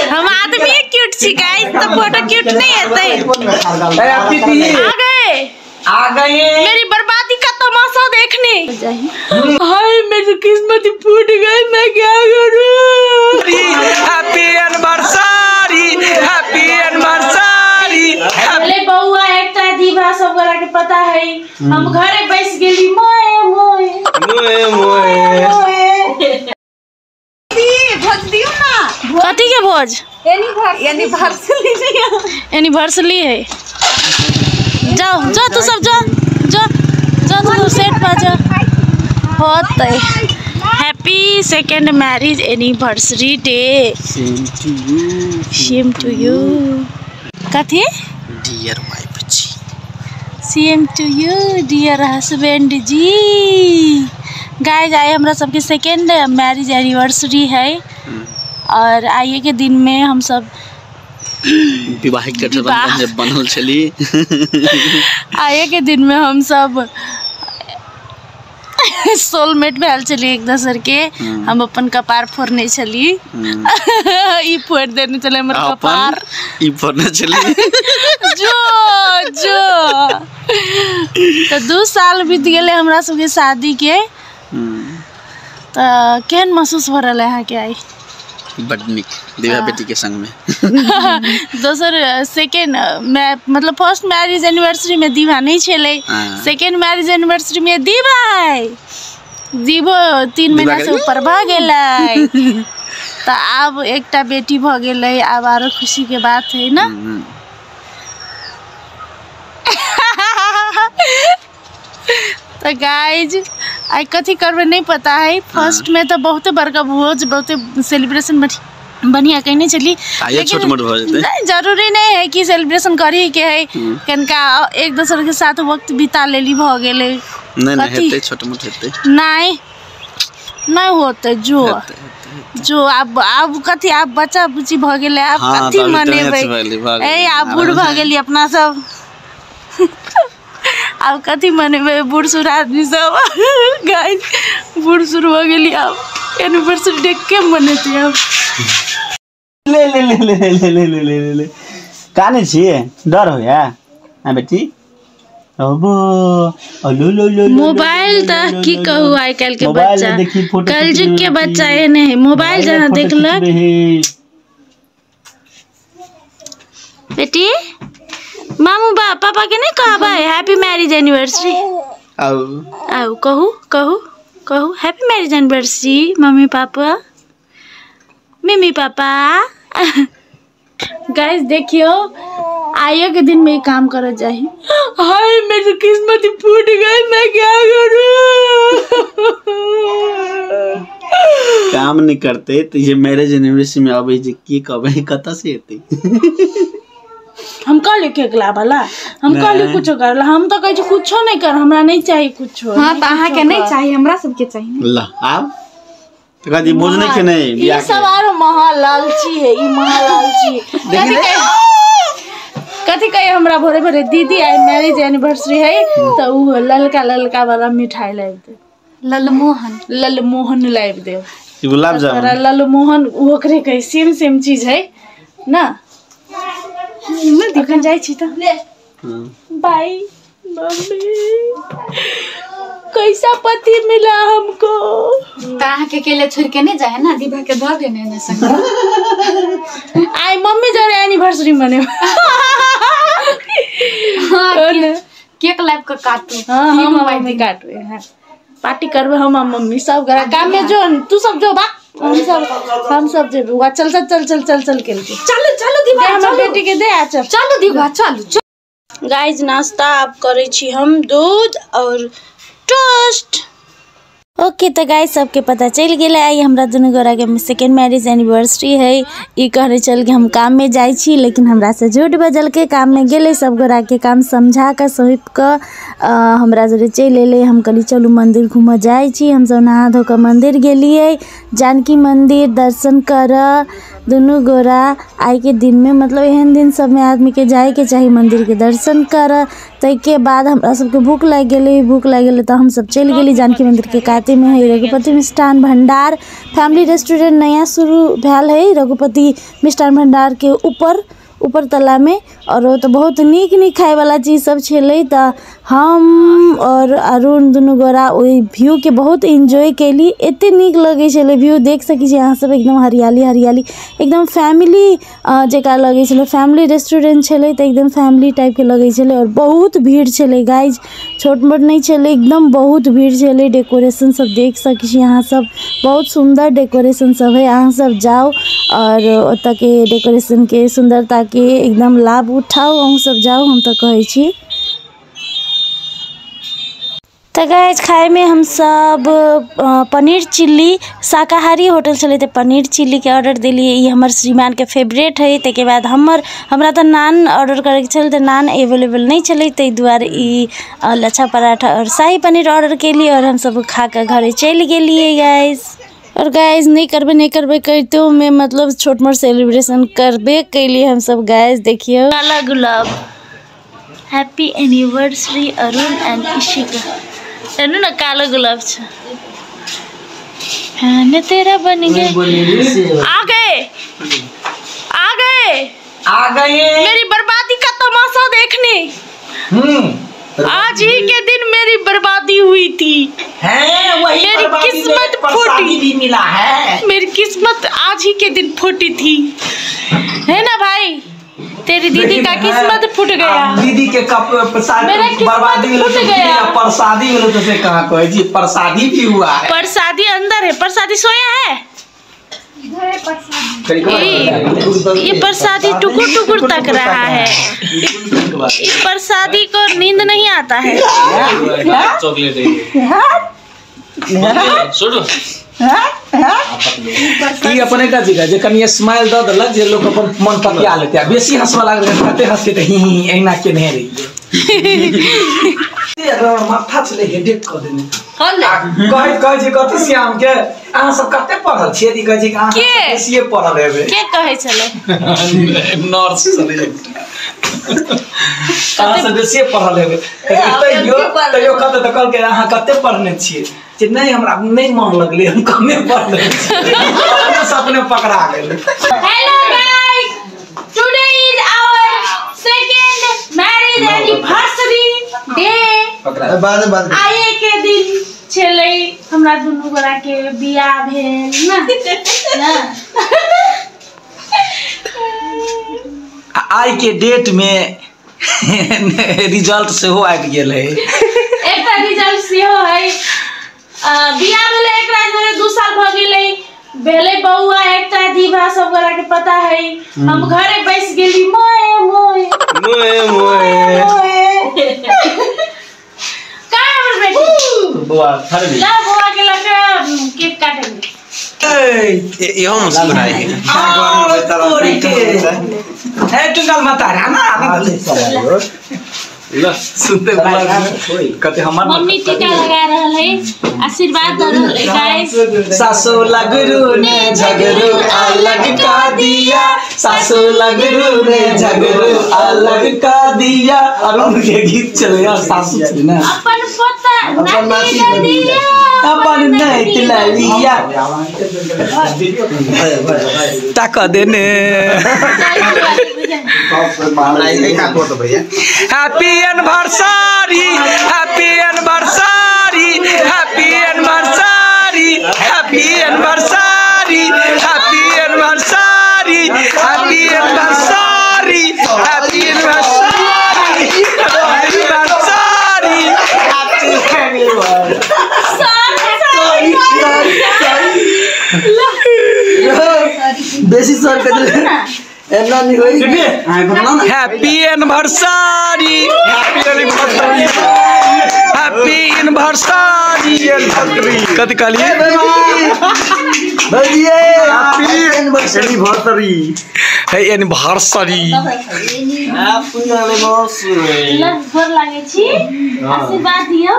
हम आदमी क्यूट छी गाइस, तो फोटो क्यूट नहीं है। आ गए मेरी बर्बादी का तमाशा देखने। हाय मेरी किस्मत फूट गई, मैं क्या करूं। Happy anniversary, happy anniversary. बोले बउआ एकटा दीवा सब गोरा के पता है, हम घरे बैठ गेली मोए मोए मोए मोए। भोज दियो ना। कथी के भोज? एनिवर्सरी है। जाओ जाओ तू सब जाओ जाओ जाओ तू सेट पर जा। होता है happy second marriage anniversary day. Same to you. कथी? Dear wife ji. Same to you dear husband ji. Guys आए हमरा सबके सेकेंड मैरिज एनिवर्सरी है और आइए के दिन में हम सब विवाहित गठबंधन जब बनल चली। आइए के दिन में हम सब सोलमेट भेल चली एक दूसर के। हम अपन कपार फोड़ने चली। ई फोड़ देने चले हमर कपार। ई फोड़ने चली। जो जो तो 2 साल बीत गए हमरा सबके शादी के। तो केहन महसूस हो रहा है के आई? बड़ निक दिव्या बेटी के संग में। दोसर सेकेंड मतलब फर्स्ट मैरिज एनिवर्सरी में दीवा नहीं छले, सेकेंड मैरिज एनिवर्सरी में दीवा है। दीवो 3 महीना से ऊपर भ गेलै। तो अब एकटा बेटी भ गेलै, अब आरो खुशी के बात है ना। तो गाइज आई कथी करबे नहीं पता है। फर्स्ट में तो बहुत बड़का भोज, बहुत सेलिब्रेशन बढ़िया कहने चली, लेकिन नहीं जरूरी नहीं है कि सेलिब्रेशन करी के है। कनका एक दूसरे के साथ वक्त बिता लेली भ गेले। नहीं छोट मोट हेते नहीं होते जो अब कथी आप बच्चा बुच्ची भ गेले, आप कथी मनेबै। ए आप बूढ़ भ गेली अपना सब। अब कथी मनेबै बूढ़ सूढ़ आदमी सब। गाइस बूढ़ सूढ़ हो गेली, अब एनिवर्सरी डे के मनेते। अब ले ले ले ले ले ले ले ले ले ले काने छिए डर हो या हां बेटी। अबो लो लो लो मोबाइल त की कहू आइ काल के बच्चा, कल जुग के बच्चा है नहीं। मोबाइल जहां देखलक बेटी मामू पापा के नहीं कहबा हैप्पी मैरिज एनिवर्सरी। आओ कहू कहू कहू happy marriage anniversary mummy papa mummy papa. Guys देखियो आइयो के दिन में ये काम कर जाए। हाय मेरी किस्मत फूट गई, मैं क्या करूं। काम नहीं करते तो ये मैरिज एनिवर्सरी में अबे जे की कहबे कत से हेते। हम कहले केक लाबला, हम कहले कुछो करला, हम तो कह कुछो नहीं कर, हमरा नहीं चाहिए कुछो। हां त अहा के नहीं चाहिए, हमरा सब के चाहिए। ला आब तो कदी बोझने के नहीं ये सब आरो महालालची है। ई महालालची कथी कहे हमरा भोरे भोरे दीदी आई मैरिज एनिवर्सरी है तो वो ललका ललका वाला मिठाई लाइब दे। ललमोहन लाइब दे। गुलाब जामुन ललमोहन ओकरे कहे सेम सेम चीज है ना। मैं दिखन जाई छी त बाय मम्मी। कैसा पति मिला हमको। ताहा के अकेले छोड़ के नहीं जाए ना, दीवा के दो देने ने संग। आई मम्मी जरे एनिवर्सरी मने। हां केक लाइव का काटू। हां हम मम्मी काटवे। हां पार्टी करबे हम मम्मी सब घर काम में जो तू सब जो बा हम सब जे बुआ चल चल चल चल चल चल के चलो चलो दीवा हमर बेटी के दे आ चल। चलो दीवा चलो। गाइस नाश्ता आप करे छी हम दूध और टोस्ट। ओके तो गाइस सबके पता चल गया आई हमरा दुनू गोरा के सेकेंड मैरिज एनिवर्सरी है। ई कहने चल के हम काम में जाई छी, लेकिन हमरा से झूठ बजल के काम में गेले। सब गोरा के काम समझा कर सहित कर हमरा जरे चल एले। हम कहली चलू मंदिर घूम जाई छी। हम सब नहा धो कर मंदिर गेलिए, जानकी मंदिर दर्शन कर। दुनू गोरा आई के दिन में मतलब एहन दिन सब में आदमी के जाए के चाहिए मंदिर के दर्शन कर। तै के बाद हमरा सबके भूख लग गेलै। भूख लग गेलै तो हम सब चल गेली जानकी मंदिर के कात रघुपति में है। रघुपति मिष्ठान भंडार फैमिली रेस्टोरेंट नया शुरू भेल है रघुपति मिष्ठान भंडार के ऊपर तला में। और वो तो बहुत नीक खाए वाला चीज़ सब छे। तो हम और अरुण दुनू गोरा वही व्यू के बहुत एंजॉय कैली। एते नीक लगे छे व्यू देख सकी यहाँ सब एकदम हरियाली एकदम फैमिली जका लगे छे। फैमिली रेस्टोरेंट छे तो एकदम फैमिली टाइप के लगे छे। और बहुत भीड़ छे गाइज, छोट मोट नहीं छे, एकदम बहुत भीड़ छे। डेकोरेशन सब देख सकी यहाँ सब बहुत सुंदर डेकोरेशन सब है। यहाँ सब जाओ और ओत के डेकोरेशन के सुंदरता के एकदम लाभ उठाओ। हम सब जाओ, हम तो कहे छी। तो गाइज खाए में हम सब पनीर चिल्ली शाकाहारी होटल चले थे, पनीर चिल्ली के ऑर्डर दिलिए। ये हमारे श्रीमान के फेवरेट है। ते के बाद हमरा तो नान ऑर्डर करे के चलते नान अवेलेबल नहीं चले, ते द्वारे लच्छा पराठा और शाही पनीर ऑर्डर के लिए और हम सब खा कर घरे चल गए गाइज। और गाइज नहीं करबे करते हो मैं मतलब छोट मोट सेलिब्रेशन करबे के लिए हम सब गाइज। देखिए काला गुलाब happy anniversary Arun and Ishika. एनु ना काला गुलाब छ ने तेरा बन गए। आ गए मेरी बर्बादी का तमाशा देखने। आज ही के दिन मेरी बर्बादी हुई थी। मेरी किस्मत फूटी भी मिला है। मेरी किस्मत आज ही के दिन फूटी थी, है ना भाई? तेरी दीदी का किस्मत फूट गया। दीदी के बर्बादी फूट गया। प्रसादी मिलो तो से कहाँ कहे जी, प्रसादी भी हुआ है। प्रसादी अंदर है, प्रसादी सोया है। ये प्रसादी टुकुर तक रहा है। इस प्रसादी को नींद नहीं आता है। ई अपने का जगह जे कनी स्माइल द देलक जे लोग अपन मन पकिया लेते बेसी हंसवा लागल कते हंस के ही एना के नहीं रही ये माथा चले हेडेक क देने कहे जे कते श्याम के अहाँ सब कते पढ़ल छियै दी कहे जे अहाँ बेसी पढ़ल हेबे के कहे चले नर्स चले अहाँ सब बेसी पढ़ल हेबे तैयो कते त कल के अहाँ कते पढ़ने छियै जे नहीं हमरा नहीं मन लगले हम कमे पढ़ले छियै सपने पकड़ा गेल। Hello guys, today is our second marriage anniversary day. बाद आए के दिन चले हमरा दुनू गोरा के बियाह भेल ना। आज के डेट में रिजल्ट से हो आबि गेल है। एकटा रिजल्ट से हो है बियाह भेले एकरा से 2 साल भ गेलै भेले बौआ एकटा दीवा सब गोरा के पता है। हम घरे बैस गेली मोए का हमर बेटी बुआ खड़े ला बुआ के लगे केक काटेंगे। ये हम मुस्कुराए है टुंगल माता ना सुनते कहते हमार मम्मी टीका लगा रहल है, आशीर्वाद दे रहल है गाइस। सासू लगरू ने झगरू अलग का दिया, सासू लगरू ने झगरू अलग का दिया। अरुण के गीत चले यार सासू चले ना अपन पोता नाती दिया अपन नहीं लिया तक देने। Happy anniversary happy anniversary happy anniversary happy anniversary happy anniversary happy anniversary happy anniversary बेसी सर कर एना नहीं होई हैप्पी एनिवर्सरी हैप्पी एनिवर्सरी कद कालिए भजिए हैप्पी एनिवर्सरी है एनिवर्सरी हैप्पी एनिवर्सरी गोर लागे छी आशीर्वाद दियो।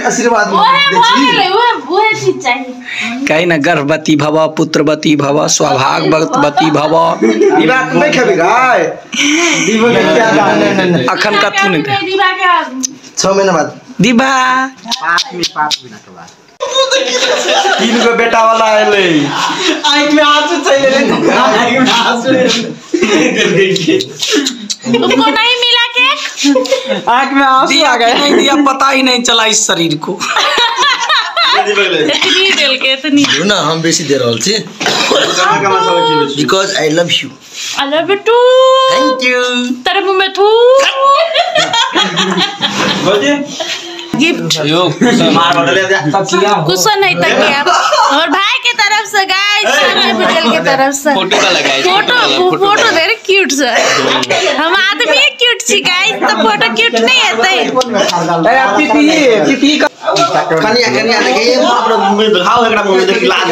आशीर्वाद ओहे चीज चाहिए कहीं ना गर्भवती भव पुत्रवती भव सौभाग्यवती भव। ई बात नहीं खेबी गाय दीवा के क्या अखन कथु नहीं दीवा का 6 महीना बाद दिभा 5 महीना के बाद 3 गो बेटा वाला आइले आँख में आंसू चले रे आँख में आंसू तुमको नहीं मिला केक? आँख में आंसू आ गए नहीं दिया, पता ही नहीं चला इस शरीर को। इतनी दिल के इतनी ना हम बेसी दे रहल छी because I love you. I love you too। Thank you. तेरे मुंह में थू। गिफ्ट यो मार बदले जा कुशन है तकिया और भाई के तरफ से गाइस सामने बिजल के तरफ से फोटो का लगाई फोटो वेरी क्यूट सर। हम आदमी क्यूट छी गाइस, तो फोटो क्यूट नहीं है। पीपी कनिया देखे ये बाप रे मुंह दिखाओ एकरा मुंह देख लाज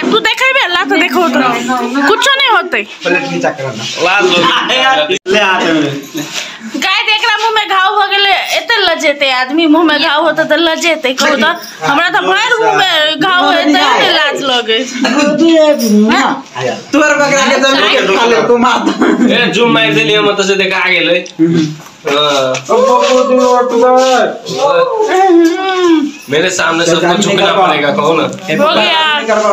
तू देखेबे अल्लाह तो देखो तो कुछ नहीं होते। प्लेट नीचा करना लाज ले आते गाइस एकरा मुंह में घाव हो गेले एते लजेते आदमी मुंह में घाव होता तो लजेते कहू तो हमरा तो भर मुंह में घाव होते एते लाज लगे। तोर बकरा के जमीन के खा ले तू मार ए जूम मार देलिए मत से देखा आ गेलै। मेरे सामने सबको झुकना पड़ेगा, कहो ना। हो गया।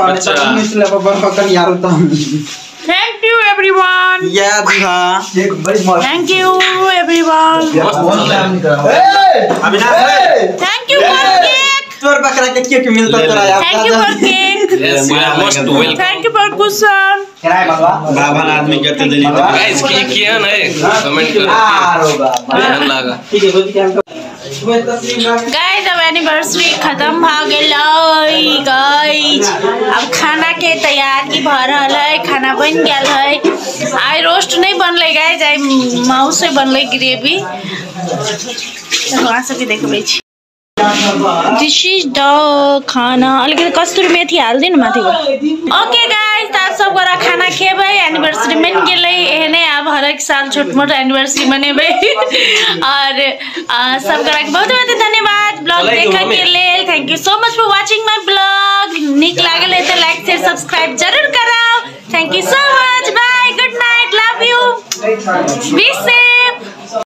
अच्छा इसलिए बकरा यार तो थैंक यू एवरीवन। या दिखा एक बड़ी मौज thank you everyone. Avinash thank you for cake. तोर बकरा के केक मिलता तोरा यार। Thank you for cake. Yes you are most welcome. Thank you for cushion. किराए बाबा बाबा आदमी कहते दिली गाइस किया ना कमेंट करो आरो बाबा केहन लागा। ठीक है बोल के गाइस अब एनिवर्सरी खत्म भ गेलै गाइस। अब खाना के तैयारी भ रहल है, खाना बन गेल है। आई रोस्ट नहीं बनले गाइस, आई माउस से बनले ग्रेवी। वहाँ से भी देखबै छी। दिस इज द खाना। अलग कस्तूरी मेथी हाल दिन माथि। ओके गाइस त सब गोरा खाना खेबै, एनिवर्सरी मन गेलै एहने। अब हर एक साल छोट मोट एनिवर्सरी मनेबै। और सब गोरा के बहुत बहुत धन्यवाद ब्लॉग देखै के लेल। Thank you so much for watching my blog. निक लागल है तो लाइक शेयर सब्सक्राइब जरूर कराओ। Thank you so much. Bye, good night, love you, be safe.